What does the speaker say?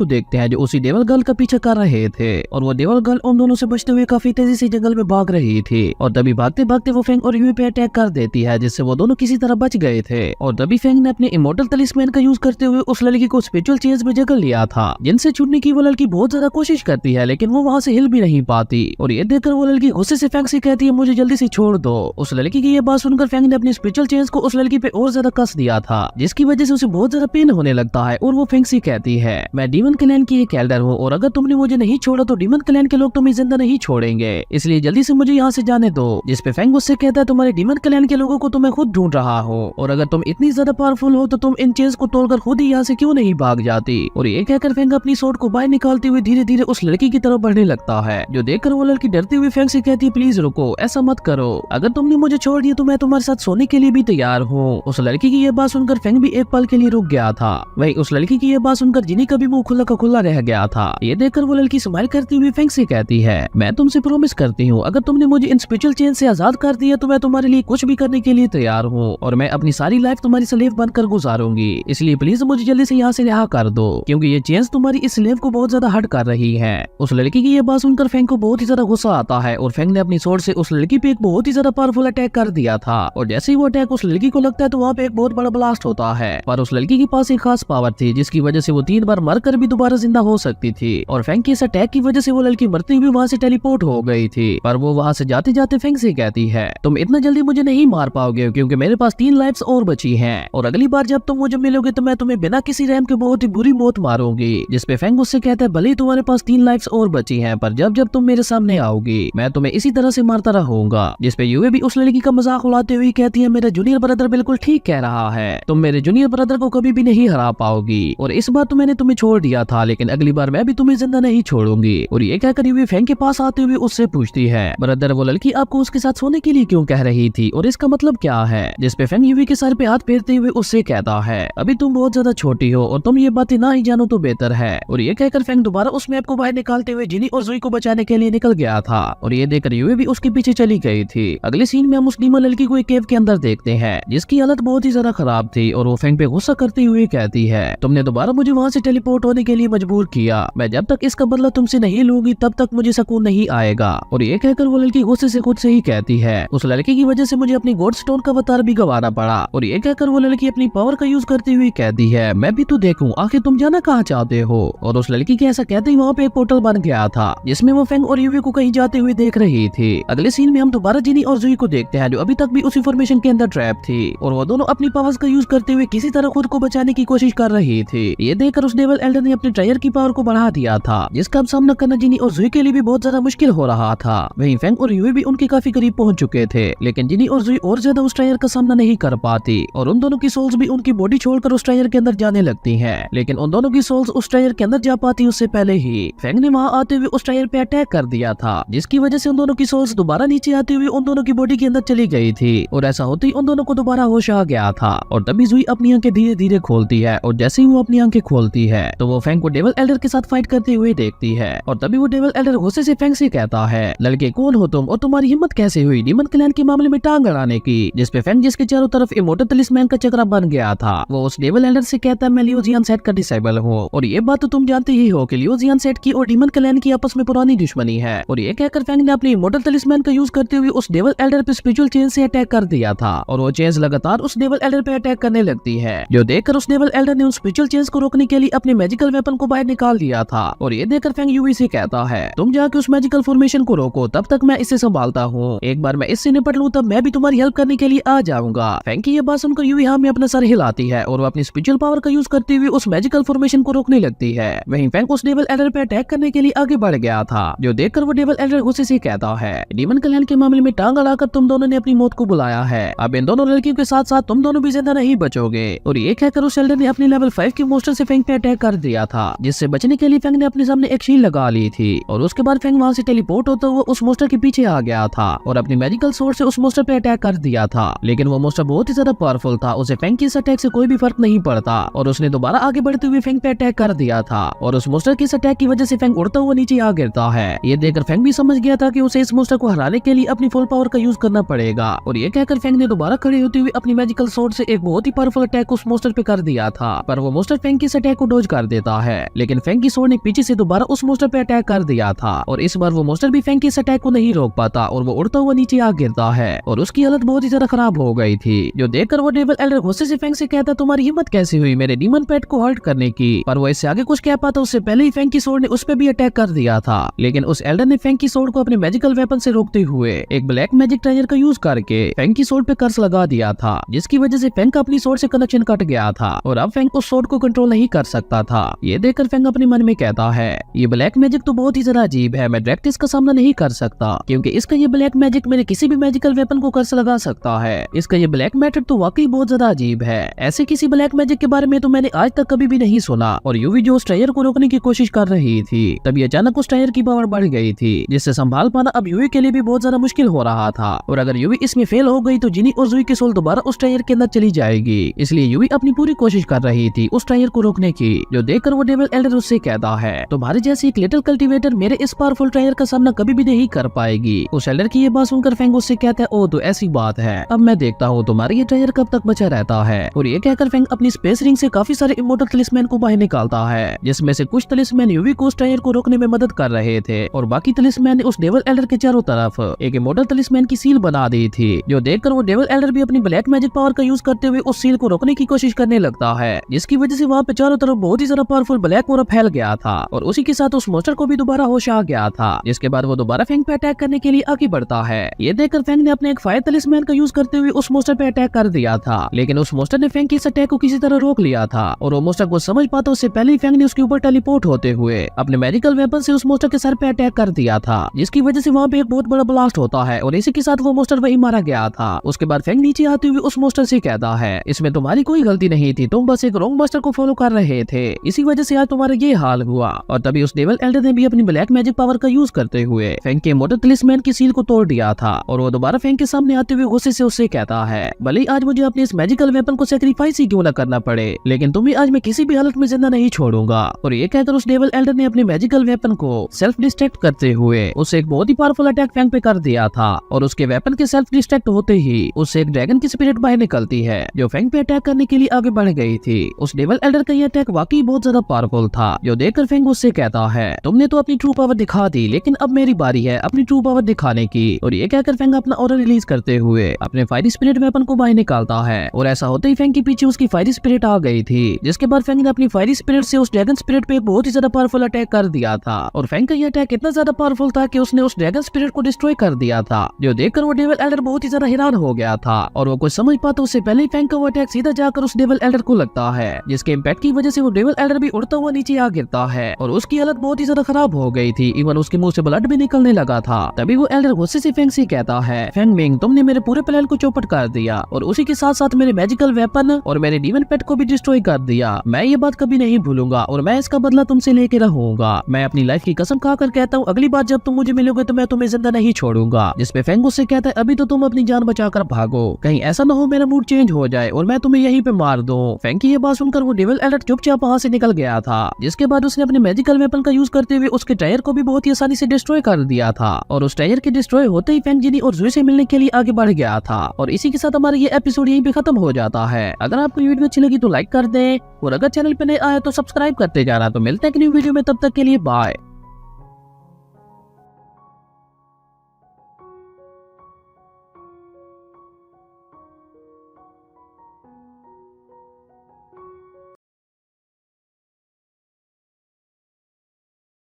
को देखते हैं जो उसी डेविल गर्ल का पीछा कर रहे थे और वो डेविल गर्ल उन दोनों से बचते हुए काफी तेजी से जंगल में भाग रही थी और तभी भागते भागते वो फेंग और यूवी पे अटैक कर देती है जिससे वो दोनों किसी तरह बच गए थे। और तभी फेंग ने अपने इमोर्टल तलिस्मैन का यूज करते हुए उस लड़की को स्पिरिचुअल चेंज में जकड़ लिया था जिनसे छूटने की वो लड़की बहुत ज्यादा कोशिश करती है लेकिन वो वहाँ से हिल भी नहीं पाती और ये देखकर वो लड़की गुस्से से फेंग से कहती है मुझे जल्दी से छोड़ दो। उस लड़की की ये बात सुनकर फेंग ने अपनी स्पिरिचुअल चेंज को उस लड़की पे और ज्यादा कस दिया था जिसकी वजह से उसे बहुत ज्यादा पेन होने लगता है और वो फेंग से कहती है मैं डीमन क्लैन की एक एल्डर हूँ और अगर तुमने मुझे नहीं छोड़ा तो डीमन क्लैन के लोग तुम्हें जिंदा नहीं छोड़ेंगे, इसलिए जल्दी से मुझे यहाँ से जाने दो। जिस पे फेंग उससे कहता है तुम्हारे डीमन क्लैन के लोगों को तो मैं खुद ढूंढ रहा हूँ और अगर तुम इतनी ज्यादा पावरफुल हो तो तुम इन चेंज को तोड़कर खुद ही यहाँ से क्यों नहीं भाग जाती। और ये कहकर फेंग अपनी सोर्ड को बाहर निकालते हुए धीरे धीरे उस लड़की की तरफ बढ़ने लगता है जो देखकर वो लड़की डरती हुई फेंग से कहती है प्लीज रुको, ऐसा मत करो, अगर तुमने मुझे छोड़ दिया तो मैं तुम्हारे साथ सोने के लिए भी तैयार हूँ। उस लड़की की ये बात सुनकर फेंग भी एक पल के लिए रुक गया था। वही उस लड़की की ये बात सुनकर जिनी का भी मुंह खुला का खुला रह गया था। ये देखकर वो लड़की स्माइल करती हुई फेंग से कहती है मैं तुमसे प्रॉमिस करती हूँ अगर तुमने मुझे इन स्पिरिचुअल चेन से आजाद कर दिया तो मैं तुम्हारे लिए कुछ भी करने के लिए तैयार हूँ और मैं अपनी सारी लाइफ तुम्हारी स्लेव बनकर गुजारूंगी, इसलिए प्लीज मुझे जल्दी से यहाँ से रिहा कर दो क्योंकि ये चेंज तुम्हारी इस स्लेव को बहुत ज्यादा हर्ट कर रही है। उस लड़की की ये बात सुनकर फेंग को बहुत ही ज्यादा गुस्सा आता है और फेंग ने अपनी सोर्ड से उस लड़की पे एक बहुत ही ज्यादा पावरफुल अटैक कर दिया था और जैसे ही वो अटैक उस लड़की को लगता है तो वहाँ पे एक बहुत बड़ा ब्लास्ट होता है। पर उस लड़की के पास एक खास पावर थी जिसकी वजह से वो 3 बार मरकर भी दोबारा जिंदा हो सकती थी और फेंग के इस अटैक की वजह से वो लड़की मरती हुई वहाँ से टेलीपोर्ट हो गई थी। पर वो वहाँ से जाते जाते फेंग से कहती है तुम इतना जल्दी मुझे नहीं मार पाओगे क्योंकि मेरे पास 3 लाइफ्स और बची हैं और अगली बार जब तुम मुझे मिलोगे तो मैं तुम्हें बिना किसी रहम के बहुत ही बुरी मौत मारूंगी। जिस पे फेंग उससे कहता है भले ही तुम्हारे पास 3 लाइफ्स और बची हैं पर जब जब तुम मेरे सामने आओगी मैं तुम्हें इसी तरह से मारता रहूंगा। जिस पे यूए भी उस लड़की का मजाक उड़ाते हुए कहती है मेरा जूनियर ब्रदर बिल्कुल ठीक कह रहा है, तुम मेरे जूनियर ब्रदर को कभी भी नहीं हरा पाओगी और इस बार तो मैंने तुम्हें छोड़ दिया था लेकिन अगली बार मैं भी तुम्हें जिंदा नहीं छोड़ूंगी। और ये कहकर यूए फेंग के पास आते हुए उससे पूछती है ब्रदर वो लड़की आपको उसके साथ सोने के लिए क्यों कह रही थी और इसका मतलब क्या है। जिस पे फेंग यूवी के सर पे हाथ फेरते हुए उससे कहता है अभी तुम बहुत ज्यादा छोटी हो और तुम ये बातें ना ही जानो तो बेहतर है। और ये कहकर फेंग दोबारा उस मैप को बाहर निकालते हुए जिनी और जुई को बचाने के लिए निकल गया था और ये देखकर यूवी भी उसके पीछे चली गई थी। अगले सीन में हम उस डीमन लड़की को एक केव के अंदर देखते हैं जिसकी हालत बहुत ही ज्यादा खराब थी और वो फेंग पे गुस्सा करते हुए कहती है तुमने दोबारा मुझे वहाँ से टेलीपोर्ट होने के लिए मजबूर किया, मैं जब तक इसका बदला तुमसे नहीं लूंगी तब तक मुझे सुकून नहीं आएगा। और ये कहकर वो लड़की गुस्से से खुद से ही कहती है उस लड़के की वजह से मुझे अपनी गॉड स्टोन का अवतार भी गंवाना पड़ा। और ये कहकर वो लड़की अपनी पावर का यूज करते हुए कहती है मैं भी तो देखूं आखिर तुम जाना कहाँ चाहते हो। और उस लड़की के ऐसा कहते ही वहाँ पे एक पोर्टल बन गया था जिसमें वो फेंग और यूवी को कहीं जाते हुए देख रही थी। अगले सीन में हम दोबारा जिनी और जुई को देखते हैं जो अभी तक भी उसी फॉर्मेशन के अंदर ट्रैप थी और वो दोनों अपनी पावर्स का यूज करते हुए किसी तरह खुद को बचाने की कोशिश कर रही थी। ये देखकर उस डेविल एल्डर ने अपने ट्रायर की पावर को बढ़ा दिया था जिसका अब सामना करना जिनी और जुई के लिए भी बहुत ज्यादा मुश्किल हो रहा था। वहीं फेंग और यूवी भी उनके काफी करीब पहुंच चुके थे लेकिन जिनी और जुई और ज्यादा उस ट्रायर का सामना नहीं कर पाती और उन दोनों की सोल्स भी उनकी बॉडी छोड़कर उस ट्रायर के अंदर जाने लगती हैं। लेकिन उन दोनों की सोल्स उस ट्रायर के अंदर जा पाती उससे पहले ही फेंग ने वहां आते हुए उस ट्रायर पे अटैक कर दिया था जिसकी वजह से उन दोनों की सोल्स दोबारा नीचे आते हुए उन दोनों की बॉडी के अंदर चली गई थी और ऐसा होते ही उन दोनों को दोबारा होश आ गया था। और तभी जुई अपनी आंखें धीरे धीरे खोलती है और जैसे ही वो अपनी आंखें खोलती है तो वो फेंग को डेविल एल्डर के साथ फाइट करते हुए देखती है। और तभी वो डेविल एल्डर गुस्से से फेंग से कहता है लड़के कौन हो तुम और तुम्हारी हिम्मत कैसे हुई डीमन क्लैन के मामले में टांग अड़ाने की। जिस पे फेंग जिसके चारों तरफ इमोर्टल तलिस्मैन का चक्रा बन गया था वो उस डेविल एल्डर से कहता है मैं लियोजियन सेट का डिसेबल हूँ और ये बात तो तुम जानते ही हो कि लियोजियन सेट की और डीमन क्लैन की आपस में पुरानी दुश्मनी है। और ये कहकर फेंग ने अपनी इमोर्टल तलिस्मैन का यूज करते हुए उस डेविल एल्डर पे स्पिरिचुअल चेन से अटैक कर दिया था और वो चेंज लगातार उस डेविल एल्डर पे अटैक करने लगती है जो देखकर उस डेविल एल्डर ने उस स्पिरिचुअल चेंज को रोकने के लिए अपने मैजिकल वेपन को बाहर निकाल दिया था। और ये देखकर फेंग यूवी से कहता है तुम जाके उस मैजिकल फॉर्मेशन को रोको तब तक मैं इसे संभालता हूँ, एक बार मैं इससे निपट लूं तब मैं भी तुम्हारी हेल्प करने के लिए आ जाऊंगा। फेंग की ये बात सुनकर यूवी हाँ में अपना सर हिलाती है और वो अपनी स्पिरिचुअल पावर का यूज करते हुए उस मैजिकल फॉर्मेशन को रोकने लगती है। वहीं फेंग उस डेविल एल्डर पे अटैक करने के लिए आगे बढ़ गया था जो देखकर वो डेविल एल्डर गुस्से से कहता है डीमन क्लैन के मामले में टांग अड़ाकर तुम दोनों ने अपनी मौत को बुलाया है, अब इन दोनों लड़कियों के साथ साथ तुम दोनों भी जिंदा नहीं बचोगे। और ये कहकर उस एल्डर ने अपने लेवल 5 के मोस्टर से फेंग पे अटैक कर दिया था जिससे बचने के लिए फेंग ने अपने सामने एक शील्ड लगा ली थी और उसके बाद फेंग वहां से टेलीपोर्ट होता हुआ उस मोस्टर के पीछे आ गया था और अपनी मैजिकल सोर्ड से उस मोस्टर पे अटैक कर दिया था। लेकिन वो मोस्टर बहुत ही ज्यादा पावरफुल था, उसे फेंग की इस अटैक से कोई भी फर्क नहीं पड़ता और उसने दोबारा आगे बढ़ते हुए फेंग पे अटैक कर दिया था और उस मोस्टर की इस अटैक की वजह से फेंग उड़ता हुआ नीचे आ गिरता है। ये देखकर फेंग भी समझ गया था कि उसे इस मोस्टर को हराने के लिए अपनी फुल पावर का यूज करना पड़ेगा और ये कहकर फेंग ने दोबारा खड़े होते हुए अपनी मैजिकल सोर्ड से एक बहुत ही पावरफुल अटैक उस मोस्टर पे कर दिया था। पर वो मोस्टर फेंग की इस अटैक को डॉज कर देता देता है, लेकिन फेंग की सोर्ड ने पीछे से दोबारा उस मोस्टर पे अटैक कर दिया था और इस बार वो मोस्टर भी फेंग के इस अटैक को नहीं रोक पाता और वो उड़ता हुआ नीचे आ गिरता है और उसकी हालत बहुत ही ज्यादा खराब हो गई थी। जो देखकर वो डेविल एल्डर गुस्से से फेंग से कहता, तुम्हारी हिम्मत कैसे हुई मेरे डीमन पेट को हर्ट करने की। पर वो इससे आगे कुछ कह पाता उससे पहले ही फेंग की सोर्ड ने उस पे भी अटैक कर दिया था, लेकिन उस एल्डर ने फेंग की सोर्ड को अपने मैजिकल वेपन से रोकते हुए एक ब्लैक मैजिक ट्रेजर का यूज करके फेंग की सोर्ड पे कर्स लगा दिया था, जिसकी वजह से फेंग का अपनी सोर्ड से कनेक्शन कट गया था और अब फेंग उस सोर्ड को कंट्रोल नहीं कर सकता था। ये देखकर फेंग अपने मन में कहता है, ये ब्लैक मैजिक तो बहुत ही ज्यादा अजीब है, मैं डायरेक्ट इसका सामना नहीं कर सकता क्योंकि इसका ये ब्लैक मैजिक मेरे किसी भी मैजिकल वेपन को कर्स लगा सकता है। इसका ये ब्लैक मेथड तो वाकई बहुत ज्यादा अजीब है, ऐसे किसी ब्लैक मैजिक के बारे में तो मैंने आज तक कभी भी नहीं सुना। और यूवी जो उस टायर को रोकने की कोशिश कर रही थी तभी अचानक उस टायर की पावर बढ़ गई थी, जिससे संभाल पाना अब यूवी के लिए भी बहुत ज्यादा मुश्किल हो रहा था और अगर यूवी इसमें फेल हो गई तो जिनी और जुई की सोल दोबारा उस टायर के अंदर चली जाएगी। इसलिए यूवी अपनी पूरी कोशिश कर रही थी उस टायर को रोकने की। जो देखकर वो डेविल एल्डर उससे कहता है, तुम्हारे जैसी एक लिटिल कल्टीवेटर मेरे इस पावरफुल टायर का सामना कभी भी नहीं कर पाएगी। उस एल्डर की ये बात सुनकर फेंग उससे कहता है, ओ तो ऐसी बात है, अब मैं देखता हूँ तुम्हारा ये टायर कब तक बचा रहता है। और ये कहकर फेंग अपनी स्पेस रिंग से काफी सारे इमोर्टल तलिस्मैन को बाहर निकालता है, जिसमें से कुछ तलिस्मैन यूवी को उस टायर को रोकने में मदद कर रहे थे और बाकी तलिस्मैन ने उस डेविल एल्डर के चारों तरफ एक इमोर्टल तलिस्मैन की सील बना दी थी। जो देखकर वो डेविल एल्डर भी अपनी ब्लैक मैजिक पावर का यूज करते हुए उस सील को रोकने की कोशिश करने लगता है, जिसकी वजह से वहाँ पे चारों तरफ बहुत ही ज्यादा पावरफुल ब्लैक ऑरा फैल गया था और उसी के साथ उस मोस्टर को भी दोबारा होश आ गया था, जिसके बाद वो दोबारा फेंग पे अटैक करने के लिए आगे बढ़ता है। ये देखकर फेंग ने अपने एक फायर तलिस्मैन का यूज करते हुए उस मोस्टर पे अटैक कर दिया था, लेकिन उस मोस्टर ने फेंग की इस अटैक को किसी तरह रोक लिया था और वो मोस्टर को समझ पाता उससे पहले ही फेंग ने उसके ऊपर टेलीपोर्ट होते हुए अपने मैजिकल वेपन से उस मोस्टर के सर पे अटैक कर दिया था, जिसकी वजह से वहाँ पे एक बहुत बड़ा ब्लास्ट होता है और इसी के साथ वो मोस्टर वही मारा गया था। उसके बाद फेंग नीचे आते हुए उस मोस्टर से कहता है, इसमें तुम्हारी कोई गलती नहीं थी, तुम बस एक रॉन्ग मास्टर को फॉलो कर रहे थे, इसी वजह से आज तुम्हारा ये हाल हुआ। और तभी उस डेविल एल्डर ने भी अपनी ब्लैक मैजिक पावर का यूज करते हुए फेंग के इमोर्टल तलिस्मैन की सील को तोड़ दिया था और वो दोबारा फेंग के सामने आते हुए गुस्से से उससे कहता है, भले ही आज मुझे अपने इस मैजिकल वेपन को सैक्रिफाइस ही क्यों न करना पड़े, लेकिन तुम्हें आज मैं किसी भी हालत में जिंदा नहीं छोड़ूंगा। और ये कहकर उस डेविल एल्डर ने अपने मैजिकल वेपन को सेल्फ डिस्ट्रैक्ट करते हुए उससे एक बहुत ही पावरफुल अटैक फेंग पे कर दिया था और उसके वेपन के सेल्फ डिस्ट्रैक्ट होते ही उससे एक ड्रैगन की स्पिरिट बाहर निकलती है, जो फेंग पे अटैक करने के लिए आगे बढ़ गई थी। उस डेविल एल्डर का ये अटैक वाकई बहुत ज्यादा पावरफुल था। जो देखकर फेंग उससे कहता है, तुमने तो अपनी ट्रू पावर दिखा दी, लेकिन अब मेरी बारी है अपनी ट्रू पावर दिखाने की। और ये कहकर फेंग अपना ऑरा रिलीज करते हुए अपने फायर स्पिरिट वेपन को बाहर निकालता है और ऐसा होते ही फेंग के पीछे उसकी फायर स्पिरिट आ गई थी, जिसके बाद फेंग ने अपनी फायर स्पिरिट से उस ड्रैगन स्पिरिट पे एक बहुत ही ज्यादा पावरफुल अटैक कर दिया था और फेंग का ये अटैक इतना ज्यादा पावरफुल था कि उसने उस ड्रैगन स्पिरिट को डिस्ट्रॉय कर दिया था। जो देखकर वो डेविल एल्डर बहुत ही ज्यादा हैरान हो गया था और वो कुछ समझ पाता उससे पहले ही फेंग का वो अटैक सीधा जाकर उस डेविल एल्डर को लगता है, जिसके इम्पैक्ट की वजह से वो डेविल एल्डर भी उड़ता हुआ नीचे आ गिरता है और उसकी हालत बहुत ही ज्यादा खराब हो गई थी, इवन उसके मुंह से ब्लड भी निकलने लगा था। तभी वो एल्डर गुस्से से फेंग से कहता है, फेंग मिंग तुमने मेरे पूरे प्लान को चौपट कर दिया और उसी के साथ साथ मेरे मैजिकल वेपन और मेरे डीमन पेट को भी डिस्ट्रॉय कर दिया। मैं ये बात कभी नहीं भूलूंगा और मैं इसका बदला तुमसे लेके रहूंगा। मैं अपनी लाइफ की कसम खाकर कहता हूँ, अगली बार जब तुम मुझे मिलोगे तो मैं तुम्हें जिंदा नहीं छोड़ूंगा। जिसपे फेंग उससे कहता है, अभी तो तुम अपनी जान बचाकर भागो, कहीं ऐसा ना हो मेरा मूड चेंज हो जाए और मैं तुम्हें यहीं पे मार दूं। फेंग की ये बात सुनकर वो डेविल एल्डर चुपचाप वहां से निकल गया था, जिसके बाद उसने अपने मैजिकल वेपन का यूज करते हुए उसके टायर को भी बहुत ही आसानी से डिस्ट्रॉय कर दिया था और उस टायर के डिस्ट्रॉय होते ही फेंग जिनी और जुई से मिलने के लिए आगे बढ़ गया था। और इसी के साथ हमारा ये एपिसोड यहीं पे खत्म हो जाता है। अगर आपको ये वीडियो अच्छी लगी तो लाइक कर दें और अगर चैनल पे नए आए तो सब्सक्राइब करते जाना। तो मिलते हैं एक न्यू वीडियो में, तब तक के लिए बाय।